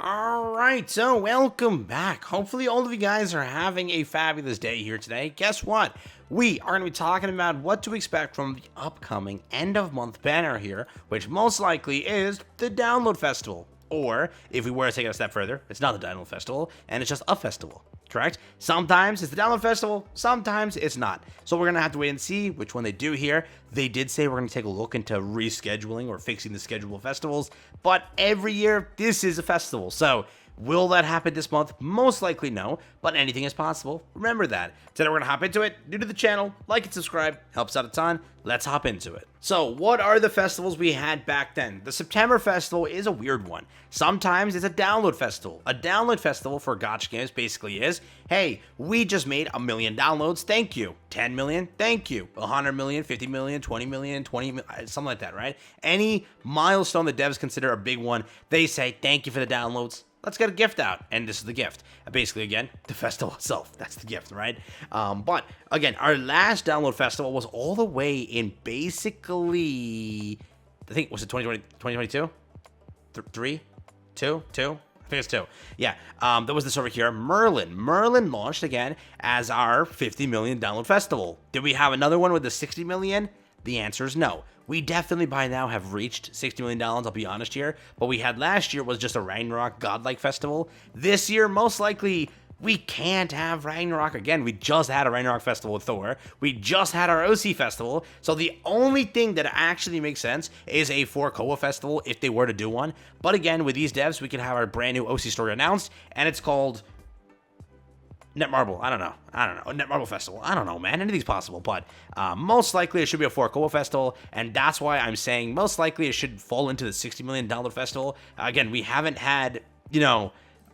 Alright, so welcome back. Hopefully all of you guys are having a fabulous day here today. Guess what? We are going to be talking about what to expect from the upcoming end of month banner here, which most likely is the Download Festival. Or, if we were to take it a step further, it's not the Download Festival, and it's just a festival. Correct? Sometimes it's the Download Festival, sometimes it's not. So we're going to have to wait and see which one they do here. They did say we're going to take a look into rescheduling or fixing the schedule of festivals, but every year this is a festival. So will that happen this month? Most likely no, but anything is possible. Remember that. Today we're going to hop into it. New to the channel, like and subscribe, helps out a ton. Let's hop into it. So what are the festivals we had back then? The September festival is a weird one. Sometimes it's a download festival. A download festival for gotcha games basically is, hey, we just made 1 million downloads, thank you. 10 million, thank you. 100 million, 50 million, 20 million, 20 million, something like that, right? Any milestone that devs consider a big one, they say thank you for the downloads. Let's get a gift out, and this is the gift. Basically, again, the festival itself. That's the gift, right? But, again, our last download festival was all the way in basically, I think, was it 2022? 3? 2? I think it's 2. Yeah, that was this over here, Merlin. Merlin launched, again, as our 50 million download festival. Did we have another one with the 60 million? The answer is no. We definitely by now have reached $60 million, I'll be honest here. What we had last year was just a Ragnarok Godlike Festival. This year, most likely, we can't have Ragnarok again. We just had a Ragnarok Festival with Thor. We just had our OC Festival. So the only thing that actually makes sense is a 4 Koa Festival if they were to do one. But again, with these devs, we could have our brand new OC story announced, and it's called Netmarble, I don't know. Netmarble Festival, I don't know, man. Anything's possible, but most likely it should be a 4 Koa Festival, and that's why I'm saying most likely it should fall into the $60 million festival. Again, we haven't had,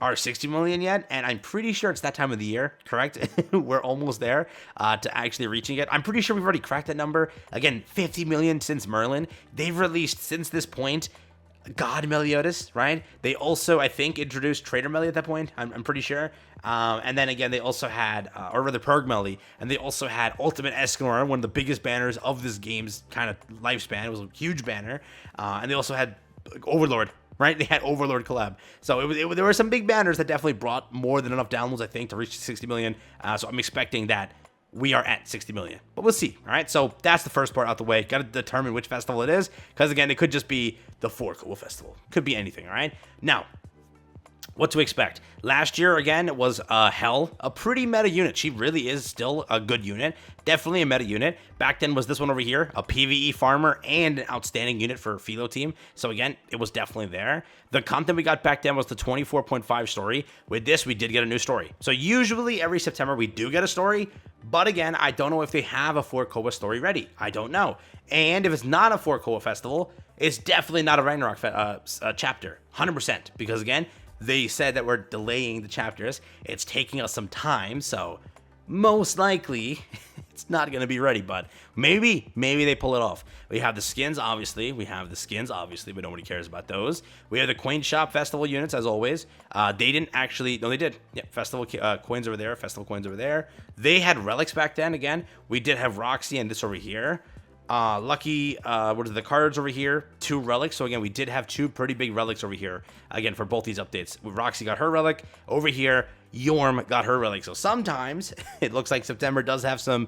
our 60 million yet, and I'm pretty sure it's that time of the year, correct? We're almost there to actually reaching it. I'm pretty sure we've already cracked that number. Again, 50 million since Merlin. They've released, since this point, God Meliodas, right? They also, I think, introduced Trader Melly at that point. I'm pretty sure. And then again, they also had, or rather, Purg Melly, and they also had Ultimate Escanor, one of the biggest banners of this game's kind of lifespan. It was a huge banner. And they also had Overlord, right? They had Overlord collab. So there were some big banners that definitely brought more than enough downloads, I think, to reach 60 million. So I'm expecting that we are at 60 million, but we'll see. All right, so that's the first part out the way. Got to determine which festival it is, because again, it could just be the 4 Koa Festival. Could be anything. All right, now what to expect. Last year, again, it was Hell, a pretty meta unit. She really is still a good unit. Definitely a meta unit. Back then was this one over here, a PvE farmer and an outstanding unit for Philo team. So again, it was definitely there. The content we got back then was the 24.5 story. With this, we did get a new story. So usually every September we do get a story, but again, I don't know if they have a 4 Koa story ready. I don't know. And if it's not a 4 Koa festival, it's definitely not a Ragnarok chapter, 100%. Because again, they said that we're delaying the chapters. It's taking us some time, so most likely it's not going to be ready, but maybe they pull it off. We have the skins, obviously. But nobody cares about those. We have the Coin Shop Festival units, as always. They didn't actually, no, they did. Yeah, Festival coins over there, Festival coins over there. They had relics back then, again. We did have Roxy and this over here. Lucky, what are the cards over here? 2 relics. So again, we did have 2 pretty big relics over here. Again, for both these updates. Roxy got her relic. Over here, Yorm got her relic. So sometimes it looks like September does have some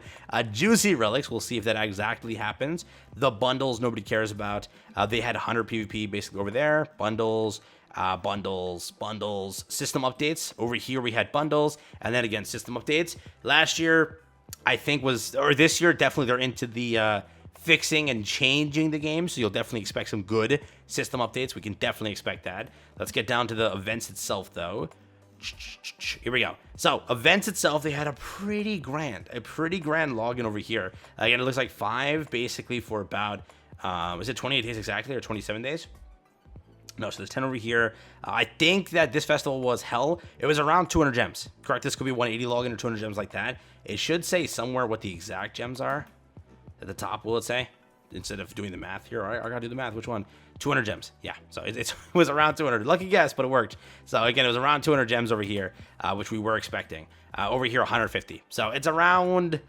juicy relics. We'll see if that exactly happens. The bundles nobody cares about. They had 100 PvP basically over there. Bundles. System updates. Over here we had bundles. And then again, system updates. Last year, I think this year, definitely they're into the fixing and changing the game, so you'll definitely expect some good system updates. We can definitely expect that. Let's get down to the events itself, though. Here we go. So, events itself, they had a pretty grand login over here. Again, it looks like 5, basically, for about, was it 28 days exactly, or 27 days? No, so there's 10 over here. I think that this festival was Hell. It was around 200 gems. Correct, this could be 180 login or 200 gems like that. It should say somewhere what the exact gems are. At the top, will it say? Instead of doing the math here. All right, I gotta do the math. Which one? 200 gems. Yeah, so it was around 200. Lucky guess, but it worked. So again, it was around 200 gems over here, which we were expecting. Over here, 150. So it's around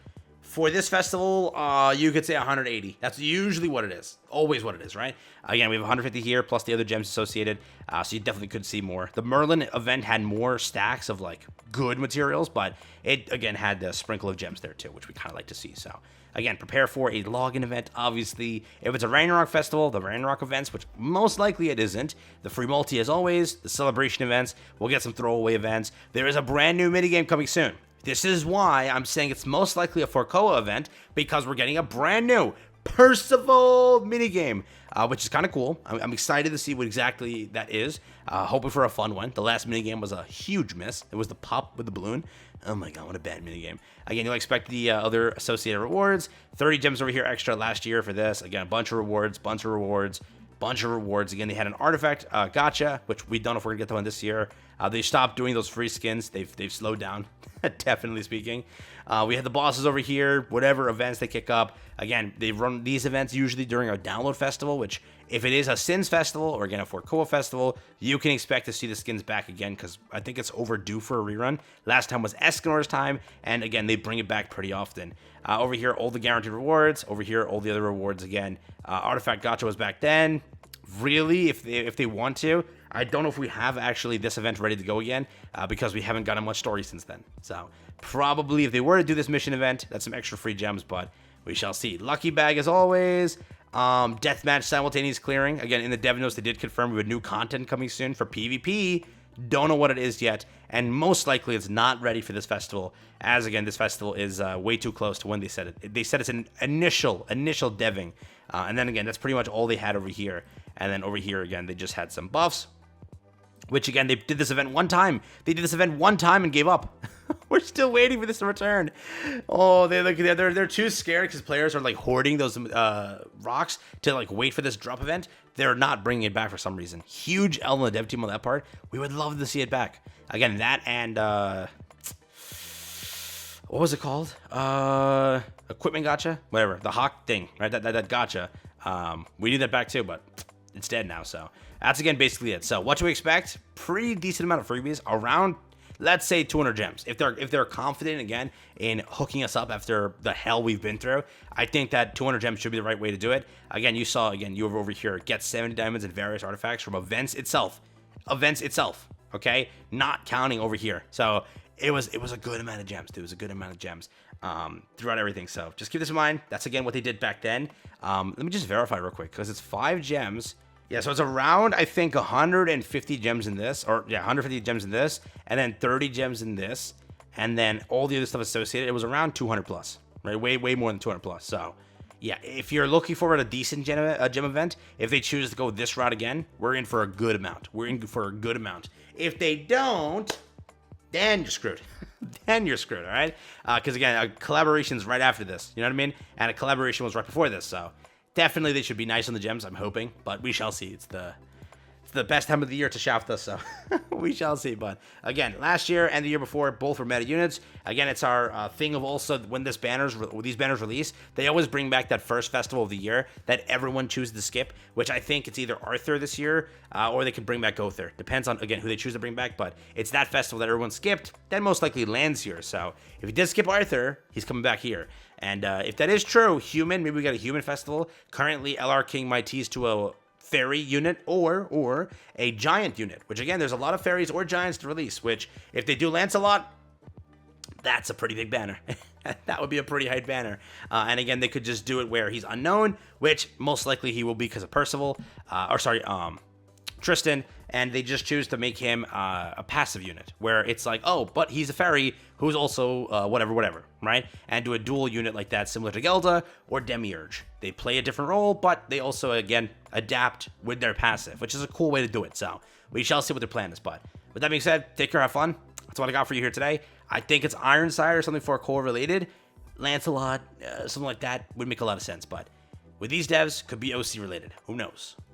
For this festival, you could say 180. That's usually what it is. Always what it is, right? Again, we have 150 here, plus the other gems associated, so you definitely could see more. The Merlin event had more stacks of, like, good materials, but it, again, had the sprinkle of gems there, too, which we kind of like to see. So, again, prepare for a login event, obviously. If it's a Ragnarok festival, the Ragnarok events, which most likely it isn't. The free multi, as always. The celebration events. We'll get some throwaway events. There is a brand new minigame coming soon. This is why I'm saying it's most likely a Forcoa event, because we're getting a brand new Percival minigame, which is kind of cool. I'm excited to see what exactly that is. Hoping for a fun one. The last minigame was a huge miss. It was the pop with the balloon. Oh my god, what a bad minigame. Again, you'll expect the other associated rewards. 30 gems over here extra last year for this. Again, a bunch of rewards, bunch of rewards. Again, they had an artifact gotcha, which we don't know if we're gonna get the one this year. They stopped doing those free skins. They've slowed down, definitely speaking. We had the bosses over here, whatever events they kick up. Again, they run these events usually during our download festival, which if it is a Sins festival or again a Forcoa festival, you can expect to see the skins back again, because I think it's overdue for a rerun. Last time was Escanor's time, and again, they bring it back pretty often. Over here, all the guaranteed rewards. Over here, all the other rewards again. Artifact Gotcha was back then. Really, if they want to, I don't know if we have actually this event ready to go again, because we haven't gotten much story since then. So probably if they were to do this mission event, that's some extra free gems, but we shall see. Lucky bag as always. Deathmatch simultaneous clearing. Again, in the dev notes, they did confirm we have new content coming soon for PvP. Don't know what it is yet, and most likely it's not ready for this festival, as again, this festival is way too close to when they said it. They said it's an initial deving, and then again, that's pretty much all they had over here. And then over here again, they just had some buffs, which again, they did this event one time. They did this event one time and gave up. We're still waiting for this to return. Oh, they're too scared because players are like hoarding those rocks to like wait for this drop event. They're not bringing it back for some reason. Huge L on the dev team on that part. We would love to see it back. Again, that and what was it called? Equipment gotcha? Whatever. The Hawk thing, right? That gotcha. We need that back too, but it's dead now. So that's again basically it. So what do we expect? Pretty decent amount of freebies, around, let's say 200 gems. If they're confident again in hooking us up after the hell we've been through, I think that 200 gems should be the right way to do it. Again, you were over here, get 70 diamonds and various artifacts from events itself, okay, not counting over here. So it was a good amount of gems, dude. It was a good amount of gems throughout everything. So just keep this in mind. That's again what they did back then. Let me just verify real quick, because it's 5 gems. Yeah, so it's around, I think, 150 gems in this, or yeah, 150 gems in this, and then 30 gems in this, and then all the other stuff associated. It was around 200 plus, right? Way more than 200 plus. So yeah, if you're looking for a decent gem event, if they choose to go this route again, we're in for a good amount. If they don't, then you're screwed. Then you're screwed, all right? Because again, a collaboration's right after this, you know what I mean? And a collaboration was right before this, so definitely they should be nice on the gems, I'm hoping, but we shall see. It's the best time of the year to shaft us, so we shall see. But again, last year and the year before, both were meta units. Again, it's our thing of also when these banners release, they always bring back that first festival of the year that everyone chooses to skip, which I think it's either Arthur this year or they could bring back Gother. Depends on, again, who they choose to bring back, but it's that festival that everyone skipped that most likely lands here. So if he did skip Arthur, he's coming back here. And if that is true, human, maybe we got a human festival. Currently, LR King might tease to a fairy unit or a giant unit, which again, there's a lot of fairies or giants to release, which if they do Lancelot, that's a pretty big banner. That would be a pretty hype banner. And again, they could just do it where he's unknown, which most likely he will be because of Percival, Tristan, and they just choose to make him a passive unit, where it's like, oh, but he's a fairy who's also whatever, right? And do a dual unit like that, similar to Gelda or Demiurge. They play a different role, but they also, again, adapt with their passive, which is a cool way to do it. So we shall see what their plan is. But with that being said, take care, have fun. That's what I got for you here today. I think it's Ironside or something for a core related. Lancelot, something like that would make a lot of sense. But with these devs, could be OC related. Who knows?